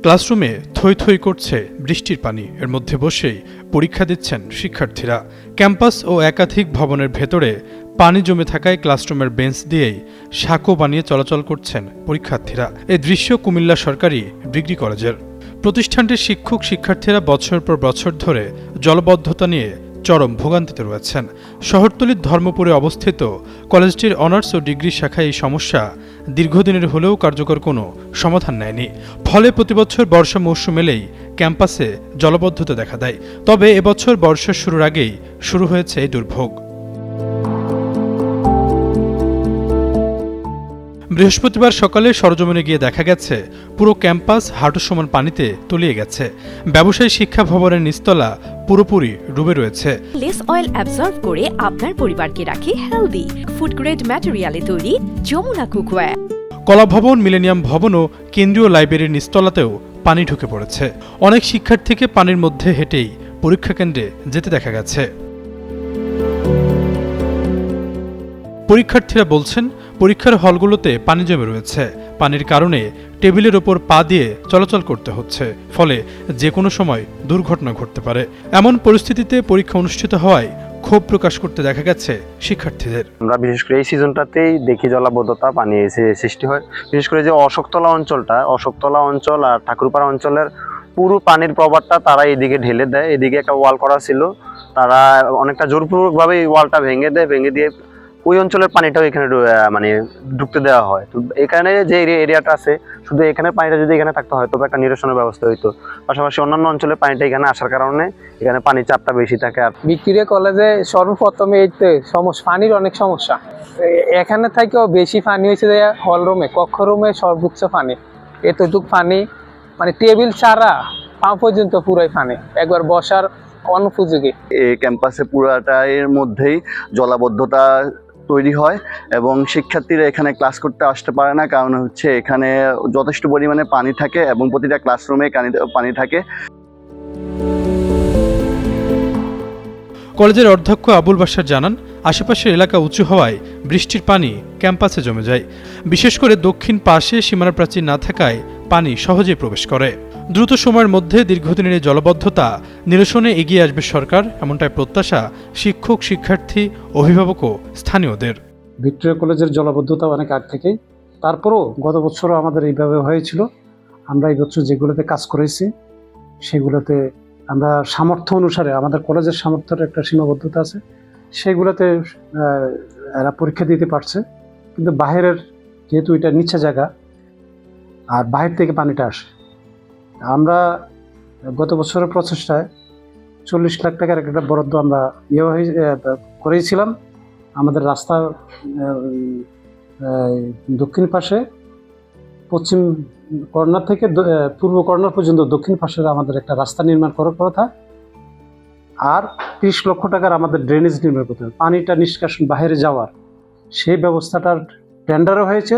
ক্লাসরুমে থই থই করছে বৃষ্টির পানি, এর মধ্যে বসেই পরীক্ষা দিচ্ছেন শিক্ষার্থীরা। ক্যাম্পাস ও একাধিক ভবনের ভেতরে পানি জমে থাকায় ক্লাসরুমের বেঞ্চ দিয়েই সাঁকো বানিয়ে চলাচল করছেন পরীক্ষার্থীরা। এই দৃশ্য কুমিল্লা সরকারি ডিগ্রি কলেজের। প্রতিষ্ঠানটির শিক্ষক শিক্ষার্থীরা বছর পর বছর ধরে জলবদ্ধতা নিয়ে চরম ভোগান্তিতে রয়েছেন। শহরতলির ধর্মপুরে অবস্থিত কলেজটির অনার্স ও ডিগ্রি শাখায় এই সমস্যা দীর্ঘদিনের হলেও কার্যকর কোনো সমাধান নেয়নি। ফলে প্রতিবছর বর্ষা মৌসুম এলেই ক্যাম্পাসে জলবদ্ধতা দেখা দেয়। তবে এবছর বর্ষা শুরুর আগেই শুরু হয়েছে এই দুর্ভোগ। বৃহস্পতিবার সকালে সরজমিনে গিয়ে দেখা গেছে পুরো ক্যাম্পাস হাঁটু সমান পানিতে তলিয়ে গেছে। ব্যবসায়ী শিক্ষা ভবনের নিচতলা পুরোপুরি ডুবে রয়েছে। লেস অয়েল অ্যাবজর্ব করে আপনার পরিবারকে রাখে হেলদি। ফুড গ্রেড ম্যাটেরিয়ালে তৈরি যমুনা কুকওয়্যার। কলা ভবন, মিলেনিয়াম ভবন ও কেন্দ্রীয় লাইব্রেরির নিচতলাতেও পানি ঢুকে পড়েছে। অনেক শিক্ষার্থীকে পানির মধ্যে হেঁটেই পরীক্ষা কেন্দ্রে যেতে দেখা গেছে। পরীক্ষার্থীরা বলছেন, পরীক্ষার হলগুলোতে পানি জমে রয়েছে। পানির কারণে টেবিলের ওপর পা দিয়ে চলাচল করতে হচ্ছে, ফলে যে কোনো সময় দুর্ঘটনা ঘটতে পারে। এমন পরিস্থিতিতে পরীক্ষা অনুষ্ঠিত হওয়ায় ক্ষোভ প্রকাশ করতে দেখা গেছে শিক্ষার্থীদের। আমরা বিশেষ করে এই সিজনটাতেই দেখি জলাবদ্ধতা পানি এসে সৃষ্টি হয়। বিশেষ করে যে অশোকতলা অঞ্চল আর ঠাকুরপাড়া অঞ্চলের পুরো পানির প্রবাহটা তারা এদিকে ঢেলে দেয়। এদিকে একটা ওয়াল করা ছিল, তারা অনেকটা জোরপূর্বকভাবে এই ওয়ালটা ভেঙে দিয়ে ওই অঞ্চলের পানিটাও এখানে মানে ঢুকতে দেওয়া হয়। তো এখানে যে এরিয়াটা আছে, শুধু এখানে পানিটা যদি এখানে থাকতে হয় তবে একটা নিরসনের ব্যবস্থা হইতো। পাশাপাশি অন্যান্য অঞ্চলের পানিটা এখানে আসার কারণে এখানে পানির চাপটা বেশি থাকে। আর ভিক্টোরিয়া কলেজে সর্বপ্রথমে এই সমস্যা, পানির অনেক সমস্যা। এখানে থেকেও বেশি পানি হয়েছে হল রুমে, কক্ষ রুমে সর্বোচ্চ পানি। এতটুক পানি মানে টেবিল ছাড়া পা পর্যন্ত পুরাই পানি, একবার বসার অনুপযোগী। এই ক্যাম্পাসে পুরাটার মধ্যেই জলাবদ্ধতা তৈরি হয় এবং শিক্ষার্থীরা এখানে ক্লাস করতে আসতে পারে না, কারণ হচ্ছে এখানে যথেষ্ট পরিমাণে পানি থাকে এবং প্রতিটা ক্লাসরুমে পানি থাকে। কলেজের অধ্যক্ষ আবুল বাশার জানান, আশেপাশের এলাকা উঁচু হওয়ায় বৃষ্টির পানি ক্যাম্পাসে জমে যায়। বিশেষ করে দক্ষিণ পাশে সীমানা প্রাচীর না থাকায় পানি সহজেই প্রবেশ করে। দ্রুত সময়ের মধ্যে দীর্ঘদিনের এই জলবদ্ধতা নিরসনে এগিয়ে আসবে সরকার, এমনটাই প্রত্যাশা শিক্ষক, শিক্ষার্থী, অভিভাবক ও স্থানীয়দের। ভিক্টোরিয়া কলেজের জলাবদ্ধতা অনেক আগ থেকেই, তারপরও গত বছরও আমাদের এইভাবে হয়েছিল। আমরা এই বছর যেগুলোতে কাজ করেছি সেগুলোতে আমরা সামর্থ্য অনুসারে, আমাদের কলেজের সামর্থ্যের একটা সীমাবদ্ধতা আছে, সেগুলোতে এরা পরীক্ষা দিতে পারছে। কিন্তু বাহিরের, যেহেতু এটা নিচে জায়গা আর বাহির থেকে পানিটা আসে, আমরা গত বছরের প্রচেষ্টায় 40 লাখ টাকার একটা বরাদ্দ আমরা করেছিলাম। আমাদের রাস্তা দক্ষিণ পাশে, পশ্চিম কর্নার থেকে পূর্ব কর্নার পর্যন্ত দক্ষিণ পাশের আমাদের একটা রাস্তা নির্মাণ করার কথা, আর 30 লক্ষ টাকার আমাদের ড্রেনেজ নির্মাণ করতে হবে, পানিটা নিষ্কাশন বাইরে যাওয়ার। সেই ব্যবস্থাটার টেন্ডারও হয়েছে,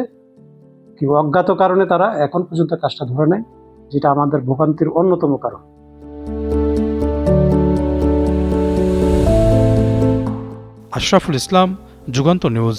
কি অজ্ঞাত কারণে তারা এখন পর্যন্ত কাজটা ধরে নেয়, যেটা আমাদের ভোগান্তির অন্যতম কারণ। আশরাফুল ইসলাম, যুগান্ত নিউজ।